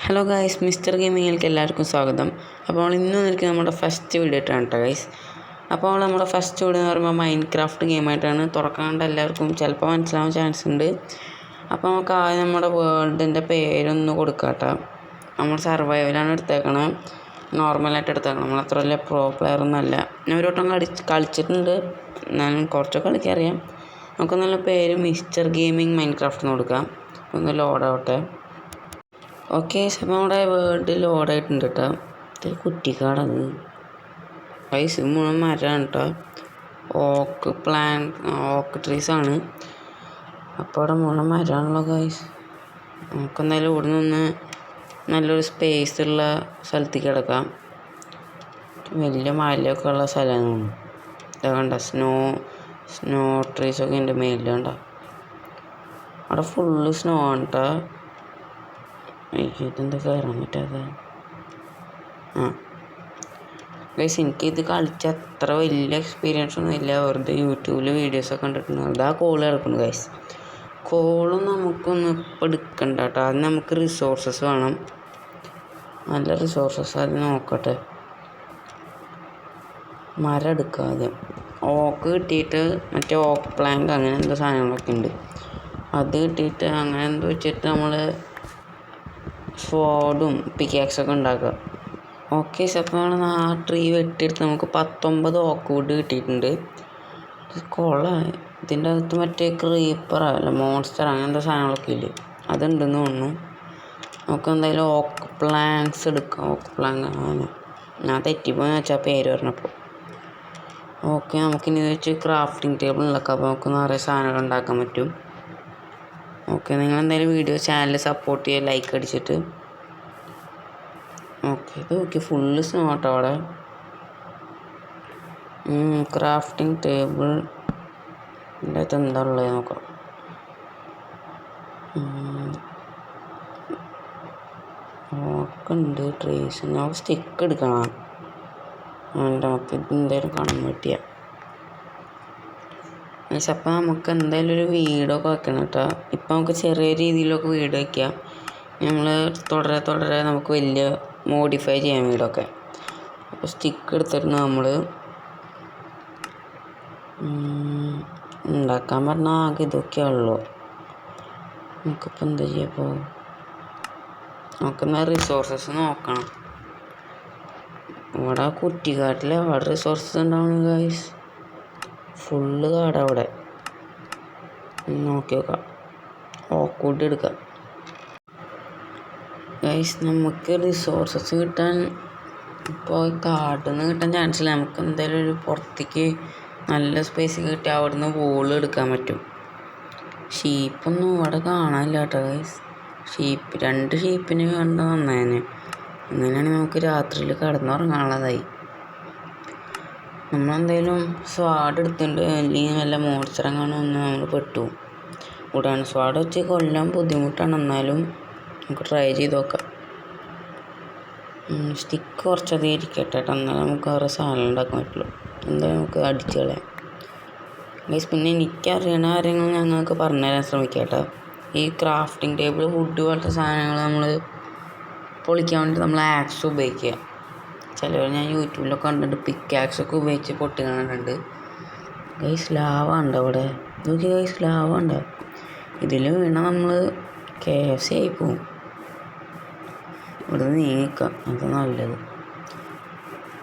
Hello guys, mister ഗെയിമിങ്ങിലേക്ക് എല്ലാവർക്കും സ്വാഗതം. അപ്പോൾ ഇന്ന് നിൽക്കുക നമ്മുടെ ഫസ്റ്റ് വീഡിയോ ആയിട്ടാണ് കേട്ടോ ഗൈസ്. അപ്പോൾ നമ്മുടെ ഫസ്റ്റ് വീഡിയോ എന്ന് പറയുമ്പോൾ മൈൻക്രാഫ്റ്റ് ഗെയിമായിട്ടാണ്. തുറക്കാണ്ട് എല്ലാവർക്കും ചിലപ്പോൾ മനസ്സിലാവാൻ ചാൻസ് ഉണ്ട്. അപ്പോൾ നമുക്ക് ആദ്യം നമ്മുടെ വേൾഡിൻ്റെ പേരൊന്ന് കൊടുക്കാം കേട്ടോ. നമ്മൾ സർവൈവലാണ് എടുത്തേക്കണം, നോർമലായിട്ട് എടുത്തേക്കണം. നമ്മൾ അത്ര വലിയ പ്രോ പ്ലെയറൊന്നുമല്ല. ഞാൻ ഒരു വട്ടം കളിച്ചിട്ടുണ്ട്, എന്നാലും കുറച്ചൊക്കെ കളിക്കറിയാം. നമുക്ക് നല്ല പേര് മിസ്റ്റർ ഗെയിമിങ് മൈൻക്രാഫ്റ്റ് എന്ന് കൊടുക്കാം. ഒന്ന് ലോഡാവട്ടെ. ഓക്കെ, അപ്പോൾ നമ്മുടെ വേൾഡ് ലോഡായിട്ടുണ്ട് കേട്ടോ. ഇത് കുറ്റിക്കാടാണ് ഗൈസ്, മുഴുവൻ മരമാണ് കേട്ടോ. ഓക്ക് ട്രീസാണ്. അപ്പോൾ അവിടെ മുഴുവൻ മരമാണല്ലോ ഗൈസ്. നമുക്കെന്തായാലും ഇവിടെ നിന്ന് നല്ലൊരു സ്പേസ് ഉള്ള സ്ഥലത്തേക്ക് കിടക്കാം. വലിയ മലയൊക്കെ ഉള്ള സ്ഥലമാണ്. ഇതാ കണ്ട സ്നോ ട്രീസൊക്കെ ഉണ്ട് മേലിൽ കണ്ട. അവിടെ ഫുള്ള് സ്നോ ആണ് കേട്ടോ. ഇതെന്താ കയറാൻ പറ്റാതെ? ഗൈസ്, എനിക്കിത് കളിച്ച അത്ര വലിയ എക്സ്പീരിയൻസ് ഒന്നും ഇല്ല. വെറുതെ യൂട്യൂബിൽ വീഡിയോസൊക്കെ കണ്ടിട്ടുണ്ട്. അതാ കോള് കിടക്കുന്നു ഗൈസ്. കോളും നമുക്കൊന്നും ഇപ്പം എടുക്കണ്ട കേട്ടോ. അത് നമുക്ക് റിസോഴ്സസ് വേണം, നല്ല റിസോഴ്സസ്. അത് നോക്കട്ടെ. മരം എടുക്കുക ആദ്യം. ഓക്ക് കിട്ടിയിട്ട് മറ്റേ ഓക്ക് പ്ലാങ്ക് അങ്ങനെ എന്തോ സാധനങ്ങളൊക്കെ ഉണ്ട്. അത് കിട്ടിയിട്ട് അങ്ങനെ എന്തോ വെച്ചിട്ട് നമ്മൾ സ്വോർഡും പിക്കാക്സൊക്കെ ഉണ്ടാക്കുക. ഓക്കെ, അപ്പോൾ നമ്മൾ ആ ട്രീ വെട്ടിയെടുത്ത് നമുക്ക് 19 ഓക്ക് വുഡ് കിട്ടിയിട്ടുണ്ട്. ഇത് ഇതിൻ്റെ അകത്ത് മറ്റേ ക്രീപ്പറല്ല മോൺസ്റ്റർ അങ്ങനത്തെ സാധനങ്ങളൊക്കെ ഇല്ലേ, അതുണ്ടെന്ന് തോന്നുന്നു. നമുക്ക് എന്തായാലും ഓക്ക് പ്ലാങ്ക്സ് എടുക്കാം. ഓക്ക് പ്ലാങ്ക് ആണ്, ഞാൻ തെറ്റിപ്പോയെന്ന് വെച്ചാൽ പേര് പറഞ്ഞപ്പോൾ. ഓക്കെ, നമുക്കിനി വെച്ച് ക്രാഫ്റ്റിംഗ് ടേബിൾ ഉണ്ടാക്കാം. അപ്പോൾ നമുക്ക് നിറയെ സാധനങ്ങൾ ഉണ്ടാക്കാൻ പറ്റും. ഓക്കെ, നിങ്ങളെന്തായാലും വീഡിയോ ചാനൽ സപ്പോർട്ട് ചെയ്യുക, ലൈക്ക് അടിച്ചിട്ട്. ഓക്കെ, ഇത് ഓക്കെ, ഫുള്ള് സ്നോ കേട്ടോ അവിടെ. ക്രാഫ്റ്റിംഗ് ടേബിൾ ഇതിൻ്റെ അകത്ത് എന്താ ഉള്ളത് നോക്കാം. ഓക്കുണ്ട്, ട്രീസ്. നമുക്ക് സ്റ്റിക്ക് എടുക്കണം. നമുക്ക് എന്തായാലും കാണാൻ പറ്റിയ. അപ്പം നമുക്ക് എന്തായാലും ഒരു വീടൊക്കെ വെക്കണം കേട്ടോ. ഇപ്പം നമുക്ക് ചെറിയ രീതിയിലൊക്കെ വീട് വയ്ക്കാം. നമ്മൾ തുടരെ നമുക്ക് വലിയ മോഡിഫൈ ചെയ്യാം വീടൊക്കെ. അപ്പോൾ സ്റ്റിക്ക് എടുത്തിരുന്നു നമ്മൾ ഉണ്ടാക്കാൻ പറഞ്ഞാൽ ആകെ ഇതൊക്കെയാണല്ലോ. നമുക്കിപ്പോൾ എന്താ ചെയ്യുക? അപ്പോൾ നമുക്കെന്നാൽ റിസോഴ്സസ് നോക്കണം. ഇവിടെ കുറ്റിക്കാട്ടിൽ അവിടെ റിസോഴ്സസ് ഉണ്ടാവണം ഗൈസ്. ഫുള്ള് കാട് അവിടെ. നോക്കി നോക്കാം. ഓക്കൂട്ടി എടുക്കാം ഗൈസ്. നമുക്ക് റിസോഴ്സസ് കിട്ടാൻ ഇപ്പോൾ കാട്ടിൽ നിന്ന് കിട്ടാൻ ചാൻസ് ഇല്ല. നമുക്ക് എന്തായാലും ഒരു പുറത്തേക്ക് നല്ല സ്പേസ് കിട്ടി അവിടെ നിന്ന് വോൾ എടുക്കാൻ പറ്റും. ഷീപ്പൊന്നും ഇവിടെ കാണാനില്ല കേട്ടോ ഗൈസ്. 2 ഷീപ്പിന് കണ്ട നന്നായേനെ. അങ്ങനെയാണെങ്കിൽ നമുക്ക് രാത്രിയിൽ കിടന്നുറങ്ങാനുള്ളതായി. നമ്മളെന്തായാലും സ്വാഡ് എടുത്തിട്ടുണ്ട്, അല്ലെങ്കിൽ നല്ല മോൺസ്റ്ററെങ്ങാനും ഒന്ന് നമ്മൾ പെട്ടു. ഉടനെ സ്വാഡ് വെച്ച് കൊല്ലാൻ ബുദ്ധിമുട്ടാണ്, എന്നാലും നമുക്ക് ട്രൈ ചെയ്ത് നോക്കാം. സ്റ്റിക്ക് കുറച്ചധികം ഇരിക്കട്ടെ കേട്ടോ, എന്നാലും നമുക്ക് വേറെ സാധനം ഉണ്ടാക്കാൻ പറ്റുള്ളൂ. എന്തായാലും നമുക്ക് അടിച്ച് കളയാം ഗൈസ്. പിന്നെ എനിക്കറിയണ കാര്യങ്ങൾ ഞങ്ങൾക്ക് പറഞ്ഞുതരാൻ ശ്രമിക്കാം കേട്ടോ. ഈ ക്രാഫ്റ്റിംഗ് ടേബിൾ, വുഡ് പോലത്തെ സാധനങ്ങൾ നമ്മൾ പൊളിക്കാൻ വേണ്ടി നമ്മൾ ആക്സ് ഉപയോഗിക്കുക. ചിലവർ ഞാൻ യൂട്യൂബിലൊക്കെ കണ്ടിട്ടുണ്ട് പിക്കാക്സൊക്കെ ഉപയോഗിച്ച് പൊട്ടി കണ്ടിട്ടുണ്ട് ഗൈസ്. ലാവ ഉണ്ട് അവിടെ, നോക്കി ഗൈസ്, ലാവ ഉണ്ട്. ഇതിൽ വീണ നമ്മൾ KFC ആയി പോവും. ഇവിടെ നീക്കാം, അത് നല്ലത്.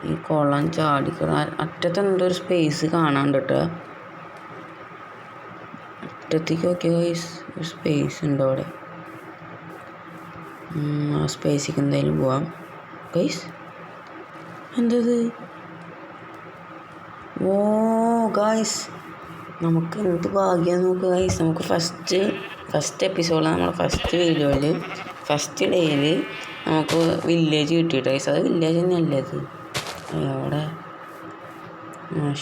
ഈ കുളം ചാടിക്കട അറ്റത്ത് എന്തൊരു സ്പേസ് കാണാണ്ട് കേട്ടോ. അറ്റത്തേക്ക് നോക്കിയ ഗൈസ്, ഒരു സ്പേസ് ഉണ്ട് അവിടെ. ആ സ്പേസിലേക്ക് എന്തായാലും പോവാം ഗൈസ്. എന്തത്? ഓ ഗൈസ്, നമുക്ക് എന്ത് ഭാഗ്യം നോക്കുക ഗൈസ്. നമുക്ക് ഫസ്റ്റ് എപ്പിസോഡിൽ നമ്മുടെ ഫസ്റ്റ് വീഡിയോയിൽ ഫസ്റ്റ് ഡേയിൽ നമുക്ക് വില്ലേജ് കിട്ടിയിട്ട് ഗൈസ്. അത് വില്ലേജ് തന്നെയല്ലേ അത്? അവിടെ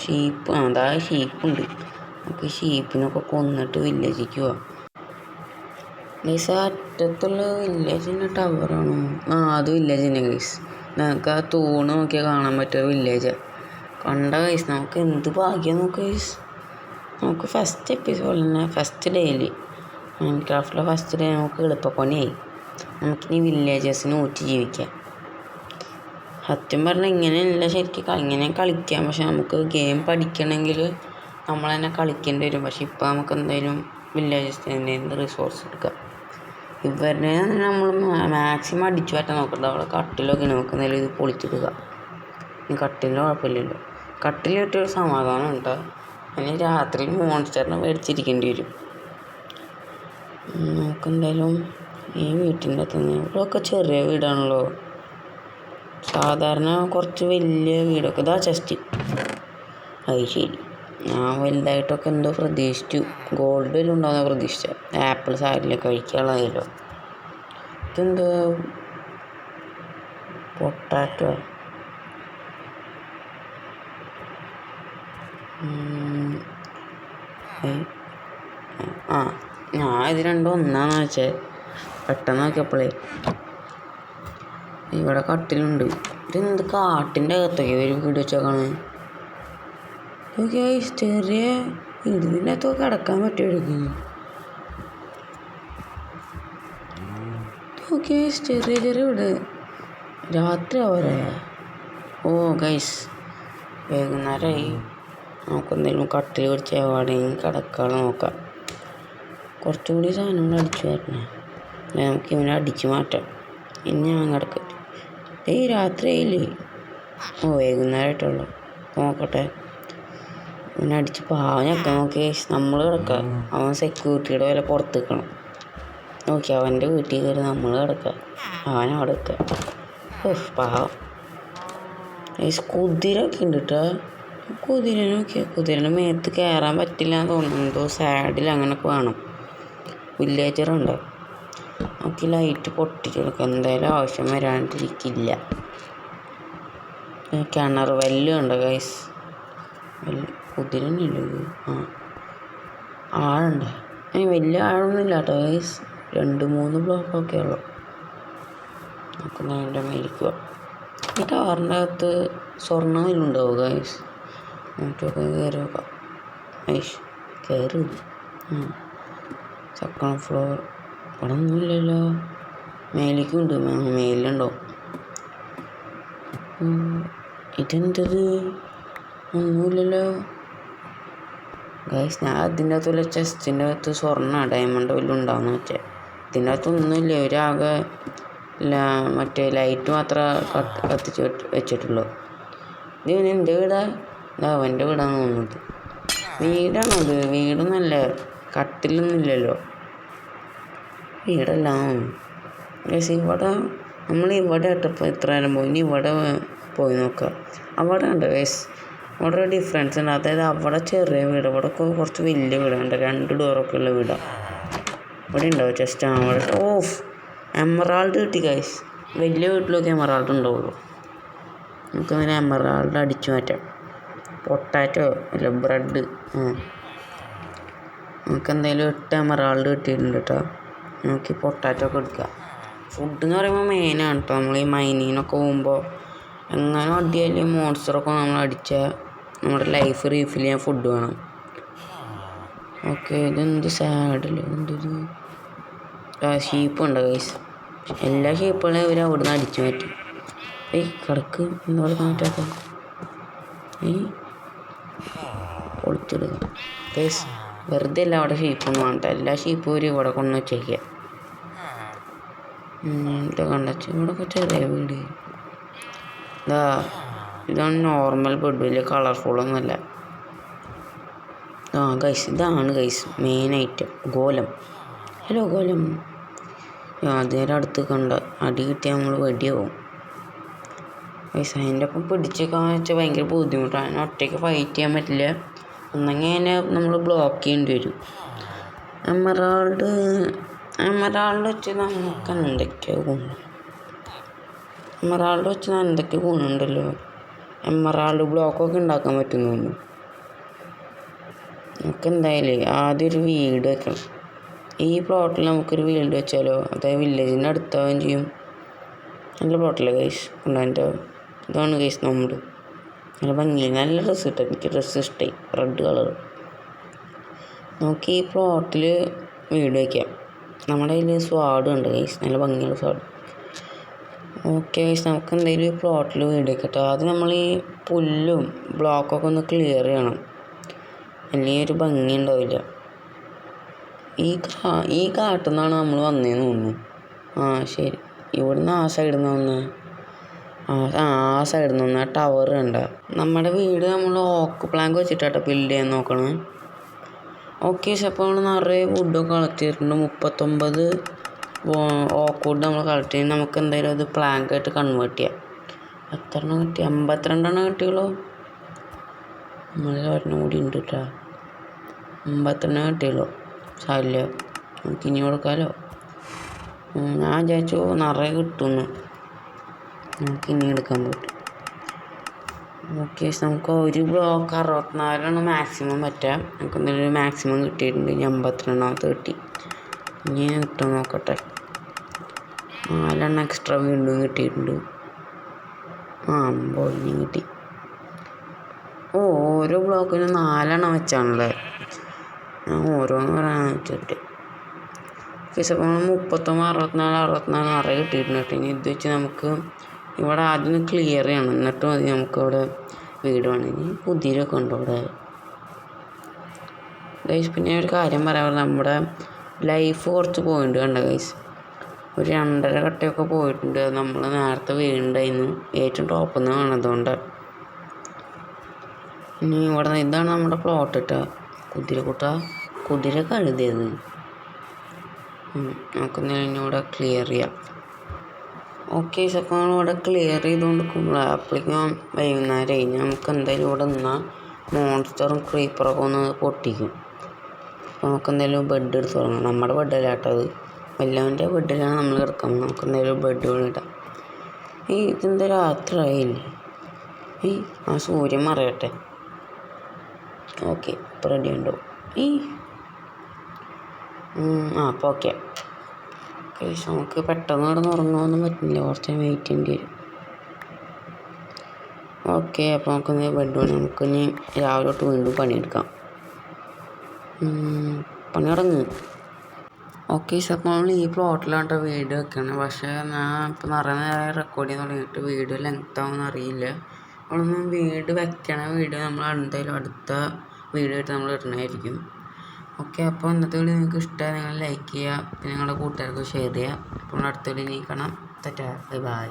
ഷീപ്പ്, അതാ ഷീപ്പുണ്ട്. നമുക്ക് ഷീപ്പിനൊക്കെ കൊന്നിട്ട് വില്ലേജിലേക്ക് പോവാം ഗൈസ്. ആ അറ്റത്തുള്ള വില്ലേജിൻ്റെ ടവറാണോ? അത് വില്ലേജ് തന്നെ ഗൈസ്. നമുക്ക് ആ തൂണ് നോക്കിയാൽ കാണാൻ പറ്റുക വില്ലേജ് കണ്ട ഗൈസ്. നമുക്ക് എന്ത് ഭാഗ്യം നോക്കുക ഗൈസ്. നമുക്ക് ഫസ്റ്റ് എപ്പിസോഡിൽ തന്നെ ഫസ്റ്റ് ഡേയിൽ മൈൻക്രാഫ്റ്റിലെ ഫസ്റ്റ് ഡേ നമുക്ക് എളുപ്പപ്പണിയായി. നമുക്കിനി വില്ലേജസിന് ഊറ്റി ജീവിക്കാം. സത്യം പറഞ്ഞാൽ ഇങ്ങനെയല്ല ശരിക്കും ഇങ്ങനെ കളിക്കാം. പക്ഷെ നമുക്ക് ഗെയിം പഠിക്കണമെങ്കിൽ നമ്മൾ തന്നെ കളിക്കേണ്ടി വരും. പക്ഷെ ഇപ്പോൾ നമുക്ക് എന്തായാലും വില്ലേജസിൽ നിന്ന് റിസോഴ്സ് എടുക്കാം. ഇവരുടെ നമ്മൾ മാക്സിമം അടിച്ചു മാറ്റാൻ നോക്കണ്ട. അവിടെ കട്ടിലൊക്കെ നമുക്ക് എന്തായാലും ഇത് പൊളിച്ചിടുക. കട്ടിലിന് കുഴപ്പമില്ലല്ലോ. കട്ടിൽ കിട്ടിയൊരു സമാധാനം ഉണ്ട്. അതിന് രാത്രി മോൺസ്റ്ററിനെ മേടിച്ചിരിക്കേണ്ടി വരും. നമുക്കെന്തായാലും ഈ വീട്ടിൻ്റെ തന്നെ ഇവിടെയൊക്കെ ചെറിയ വീടാണല്ലോ. സാധാരണ കുറച്ച് വലിയ വീടൊക്കെ ഇതാ ചെസ്റ്റ്. അത് ശരി, ഞാൻ വലുതായിട്ടൊക്കെ എന്തോ പ്രതീക്ഷിച്ചു. ഗോൾഡ് വല്ലതും ഉണ്ടാവുന്ന പ്രതീക്ഷിച്ച. ആപ്പിൾ സാരില്ല കഴിക്കാനുള്ളതായല്ലോ. ഇതെന്തോ പൊട്ടാറ്റോ. ഞാൻ ഇത് രണ്ടും ഒന്നാന്ന് വെച്ചേ. പെട്ടെന്ന് നോക്കിയപ്പോഴേ ഇവിടെ കട്ടിലുണ്ട്. ഇതെന്ത് കാട്ടിൻ്റെ അകത്തൊക്കെ ഒരു വീട് വെച്ചോക്കാണ്. ചെറിയ ഇതിനകത്തൊക്കെ കിടക്കാൻ പറ്റുമായിരിക്കും. ചെറിയ ചെറിയ വീട്. രാത്രി ആവരെ. ഓ ഗൈസ്, വൈകുന്നേരമായി. നമുക്കെന്തെങ്കിലും കട്ടിൽ പിടിച്ച് എവിടെയെങ്കിലും കിടക്കാതെ നോക്കാം. കുറച്ചുകൂടി സാധനങ്ങൾ അടിച്ചു മാറ്റണേ. നമുക്ക് ഇവനെ അടിച്ചു മാറ്റാം. ഇനി ഞാൻ കിടക്കാം. രാത്രിയായില്ലേ? ഓ വൈകുന്നേരമായിട്ടുള്ളൂ. നോക്കട്ടെ. ഇവനെ അടിച്ച് പാവനൊക്കെ നോക്കി നമ്മൾ കിടക്കാം. അവൻ സെക്യൂരിറ്റിയുടെ വില പുറത്ത് നിൽക്കണം. നോക്കി അവൻ്റെ വീട്ടിൽ കയറി നമ്മൾ കിടക്കുക. അവനവിടെ നിൽക്കുക. പാവം. കുതിരൊക്കെ ഉണ്ട് കേട്ടോ. കുതിര നോക്കിയാൽ കുതിരൻ്റെ മേത്ത് കയറാൻ പറ്റില്ല എന്ന് തോന്നുന്നു. എന്തോ സാഡിൽ അങ്ങനെയൊക്കെ വേണം. വില്ലേജറുണ്ടോ? നമുക്ക് ലൈറ്റ് പൊട്ടിച്ചെടുക്കാം. എന്തായാലും ആവശ്യം വരാണ്ടിരിക്കില്ല. കിണർ വെല്ലുണ്ടോ ഗൈസ്? കുതിര തന്നെയല്ലോ. ആഴുണ്ട്. വലിയ ആഴൊന്നുമില്ല കേട്ടോ ഗൈസ്. 2-3 ബ്ലോക്കൊക്കെ ഉള്ളു. നമുക്ക് നേരെ മേടിക്കുക. ഈ ടവറിൻ്റെ അകത്ത് സ്വർണ്ണമില്ലുണ്ടാവും ഗൈസ്. നമുക്കൊക്കെ കയറി നോക്കാം. കയറി. Second floor. ഇവിടെ ഒന്നുമില്ലല്ലോ. മേലേക്കുണ്ട്. മേലുണ്ടോ? ഇതെന്തത്? ഒന്നുമില്ലല്ലോ ഗൈസ്. ഞാൻ അതിൻ്റെ അകത്തുള്ള ചെസ്റ്റിൻ്റെ അകത്ത് സ്വർണ്ണ ഡയമണ്ട് വല്ലതും ഉണ്ടാവുമെന്ന് വെച്ചാൽ. ഇതിൻ്റെ അകത്തൊന്നുമില്ല. ഒരാകെ മറ്റേ ലൈറ്റ് മാത്രമേ കത്തിച്ച് വെച്ചിട്ടുള്ളൂ. ഇത് എൻ്റെ വീടാ? ഇതാ അവൻ്റെ വീടാന്ന് തോന്നുന്നത്. വീടാണത്. വീടൊന്നുമല്ല. കട്ടിലൊന്നുമില്ലല്ലോ. വീടല്ല. ഗൈസ് ഇവിടെ നമ്മൾ ഇവിടെ ഇട്ടപ്പോൾ ഇത്ര നേരം പോയി. ഇനി ഇവിടെ പോയി നോക്കാം. അവിടെ ഉണ്ട് ഗൈസ്. അവിടെ ഒരു ഡിഫറൻസ് ഉണ്ട്. അതായത് അവിടെ ചെറിയ വീട്, ഇവിടെ കുറച്ച് വലിയ വീടുണ്ട്. 2 ഡോറൊക്കെ ഉള്ള വീടാണ്. ഇവിടെ ഉണ്ടാവും ജസ്റ്റ് അവിടെ. എമറാൾഡ് കിട്ടി ഗൈസ്. വലിയ വീട്ടിലൊക്കെ എമറാൾഡ് ഉണ്ടാവുള്ളൂ. നമുക്കങ്ങനെ എമറാൾഡ് അടിച്ചു മാറ്റാം. പൊട്ടാറ്റോ അല്ല ബ്രെഡ്. നമുക്കെന്തായാലും 8 എമറാൾഡ് കിട്ടിയിട്ടുണ്ട് കേട്ടോ. നമുക്ക് പൊട്ടാറ്റോ ഒക്കെ എടുക്കാം. ഫുഡ് എന്ന് പറയുമ്പോൾ മെയിനാണ് കേട്ടോ. നമ്മൾ ഈ മൈനിങ്ങിനൊക്കെ പോകുമ്പോൾ എങ്ങനെ അടിയാലും മോൺസ്റ്ററൊക്കെ നമ്മൾ അടിച്ചാൽ നമ്മുടെ ലൈഫ് റീഫിൽ ചെയ്യാൻ ഫുഡ് വേണം. ഇതെന്ത് സാഡില്ല. എന്തൊരു ഷീപ്പുണ്ട് ഗൈസ്. എല്ലാ ഷീപ്പുകളെയും ഇവർ അവിടെ നിന്ന് അടിച്ചു മാറ്റി. കിടക്ക് എന്താ മാറ്റാത്ത പൊളിച്ചെടുക്കാം ഗൈസ്. വെറുതെ അല്ല അവിടെ ഷീപ്പൊന്നും വേണ്ട. എല്ലാ ഷീപ്പും ഒരു ഇവിടെ കൊണ്ട് വെച്ചേക്കുക. ഇത് കണ്ടച്ച ഇവിടെയൊക്കെ ചെറിയ വീട്. ഇതാണ് നോർമൽ ബെഡ്. വലിയ കളർഫുള്ളൊന്നുമല്ല. ഗൈസ് ഇതാണ് ഗൈസ് മെയിൻ ഐറ്റം. ഗോലം. ഹലോ ഗോലം. നേരെ അടുത്ത് കണ്ട അടി കിട്ടിയാൽ നമ്മൾ വെടിയാവും ഗൈസ്. അതിൻ്റെ ഒപ്പം പിടിച്ചേക്കാൻ വെച്ചാൽ ഭയങ്കര ബുദ്ധിമുട്ടാണ്. അതിനെ ഒറ്റയ്ക്ക് ഫൈറ്റ് ചെയ്യാൻ പറ്റില്ല. ഒന്നെങ്കിൽ അതിനെ നമ്മൾ ബ്ലോക്ക് ചെയ്യേണ്ടി വരും. എമറാൾഡ് വെച്ച് നമുക്ക് എന്തൊക്കെയോ ഗുണം. എമറാൾഡ് വെച്ച് എന്തൊക്കെ ഗുണമുണ്ടല്ലോ. എമറാൾഡ് ബ്ലോക്കൊക്കെ ഉണ്ടാക്കാൻ പറ്റുന്നു. നമുക്ക് എന്തായാലും ആദ്യം ഒരു വീട് വെക്കണം. ഈ പ്ലോട്ടിൽ നമുക്കൊരു വീട് വെച്ചാലോ? അതായത് വില്ലേജിൻ്റെ അടുത്താവുകയും ചെയ്യും. നല്ല പ്ലോട്ടല്ലേ ഗൈസ്? അതിൻ്റെ ഇതാണ് ഗൈസ് നമ്മൾ. നല്ല ഭംഗി, നല്ല ഡ്രസ്സ് കിട്ടും. എനിക്ക് ഡ്രസ്സ് ഇഷ്ടമായി. Red colour. നമുക്ക് ഈ പ്ലോട്ടിൽ വീട് വയ്ക്കാം. നമ്മുടെ കയ്യിൽ സ്വാഡും ഉണ്ട് ഗൈസ്, നല്ല ഭംഗിയുള്ള സ്വാഡ്. ഓക്കെ ഗൈസ്, നമുക്ക് എന്തെങ്കിലും പ്ലോട്ടിൽ വീട് വെക്കട്ടെ. അത് നമ്മൾ ഈ പുല്ലും ബ്ലോക്കൊക്കെ ഒന്ന് ക്ലിയർ ചെയ്യണം, അല്ലെങ്കിൽ ഒരു ഭംഗി ഉണ്ടാവില്ല. ഈ കാട്ടിൽ നിന്നാണ് നമ്മൾ വന്നതെന്ന് തോന്നുന്നു. ശരി, ഇവിടുന്ന് ആ സൈഡിൽ നിന്ന് വന്ന് ആ സൈഡിൽ നിന്ന് വന്ന് ആ ടവർ കണ്ട. നമ്മുടെ വീട് നമ്മൾ ഓക്ക് പ്ലാങ്ക് വെച്ചിട്ടാട്ടോ ബിൽഡ് ചെയ്യാൻ നോക്കണം. ഓക്കെ, അപ്പോൾ നമ്മൾ നിറയെ വുഡൊക്കെ കളക്ട് ചെയ്തിട്ടുണ്ട്. 39 ഓക്ക് വുഡ് നമ്മൾ കളക്ട് ചെയ്ത് നമുക്ക് എന്തായാലും അത് പ്ലാങ്ക് ആയിട്ട് കൺവേർട്ട് ചെയ്യാം. എത്ര എണ്ണം കിട്ടി? 52 കിട്ടിയുള്ളൂ. നമ്മളെ ഒരെണ്ണം കൂടി ഉണ്ട് കേട്ടോ. 52 കിട്ടിയുള്ളൂ. സാരില്ല, നമുക്ക് ഇനി കൊടുക്കാമല്ലോ. ഞാൻ വിചാരിച്ചു നിറയെ കിട്ടുമെന്ന്. നമുക്ക് ഇനി എടുക്കാൻ പറ്റും. ഓക്കെ, നമുക്ക് ഒരു ബ്ലോക്ക് 64 മാക്സിമം പറ്റാം. നമുക്ക് എന്തെങ്കിലും മാക്സിമം കിട്ടിയിട്ടുണ്ട്. ഇനി 52 കിട്ടി. ഇനി കിട്ടും നോക്കട്ടെ. 4 എക്സ്ട്രാ വീണ്ടും കിട്ടിയിട്ടുണ്ട്. ഇനി കിട്ടി. ഓരോ ബ്ലോക്കിനും 4 വെച്ചാണല്ലേ. ഞാൻ ഓരോന്ന് പറയാൻ വെച്ചിട്ട് അപ്പോൾ 39, 64 നിറയെ കിട്ടിയിട്ടുണ്ട് കേട്ടോ. ഇനി ഇത് വെച്ച് നമുക്ക് ഇവിടെ ആദ്യം ക്ലിയർ ചെയ്യണം, എന്നിട്ട് മതി നമുക്കിവിടെ വീട് വേണമെങ്കിൽ. പുതിയൊക്കെ ഉണ്ട് ഇവിടെ ഗൈസ്. പിന്നെ ഒരു കാര്യം പറയാൻ, നമ്മുടെ ലൈഫ് കുറച്ച് പോയിട്ടുണ്ട് കണ്ട ഗൈസ്. ഒരു 2.5 കട്ടയൊക്കെ പോയിട്ടുണ്ട്. നമ്മൾ നേരത്തെ വീടുണ്ടായിരുന്നു, ഏറ്റവും ടോപ്പിൽ നിന്ന് കാണുന്നതുകൊണ്ട്. ഇനി ഇവിടെ ഇതാണ് നമ്മുടെ പ്ലോട്ട് ഇട്ട കുതിര കഴുതിയത്. നമുക്കെന്തായാലും ഇവിടെ ക്ലിയർ ചെയ്യാം. ഓക്കെ, അപ്പോൾ നമ്മളിവിടെ ക്ലിയർ ചെയ്തുകൊണ്ട് അപ്പോഴേക്കും വൈകുന്നേരം കഴിഞ്ഞാൽ നമുക്ക് എന്തായാലും ഇവിടെ നിന്നാൽ മോൺസ്റ്ററും ക്രീപ്പറൊക്കെ ഒന്ന് പൊട്ടിക്കും. അപ്പോൾ നമുക്ക് എന്തായാലും ബെഡ് എടുത്ത് തുടങ്ങാം. നമ്മുടെ ബെഡല്ല കേട്ടോ അത്, വല്ലവൻ്റെ ബെഡിലാണ് നമ്മൾ കിടക്കാം. നമുക്ക് എന്തായാലും ബെഡ് ഇടാം. ഇതെന്താ രാത്രി ആയില്ലേ? ആ സൂര്യൻ മറയട്ടെ. ഓക്കെ, ഇപ്പോൾ റെഡി ഉണ്ടോ? അപ്പോൾ ഓക്കെ. നമുക്ക് പെട്ടെന്ന് കിടന്ന് ഉറങ്ങാനൊന്നും പറ്റില്ല, കുറച്ച് വെയിറ്റ് ചെയ്യേണ്ടി വരും. ഓക്കെ, അപ്പോൾ നമുക്ക് ബെഡ് പണി. നമുക്കിനി രാവിലെ തൊട്ട് വീണ്ടും പണിയെടുക്കാം. പണി തുടങ്ങി. ഓക്കെ, അപ്പോൾ നമ്മൾ ഈ പ്ലോട്ടിലാണ് വീട് വെക്കണം. പക്ഷേ ഞാൻ ഇപ്പോൾ നിറയെ നേരം റെക്കോർഡ് ചെയ്യാൻ തുടങ്ങിയിട്ട് വീഡിയോ ലെങ്ത് ആവുമെന്ന് അറിയില്ല. നമ്മളൊന്നും വീട് വെക്കണ വീഡിയോ നമ്മൾ എന്തായാലും അടുത്ത വീഡിയോ ആയിട്ട് നമ്മൾ ഇടണമായിരിക്കും. ഓക്കെ, അപ്പോൾ ഇന്നത്തെ വീഡിയോ നിങ്ങൾക്ക് ഇഷ്ടമായി നിങ്ങൾ ലൈക്ക് ചെയ്യുക, പിന്നെ നിങ്ങളുടെ കൂട്ടുകാർക്ക് ഷെയർ ചെയ്യുക. അപ്പോൾ അടുത്ത വീഡിയോ കാണാം. Bye bye.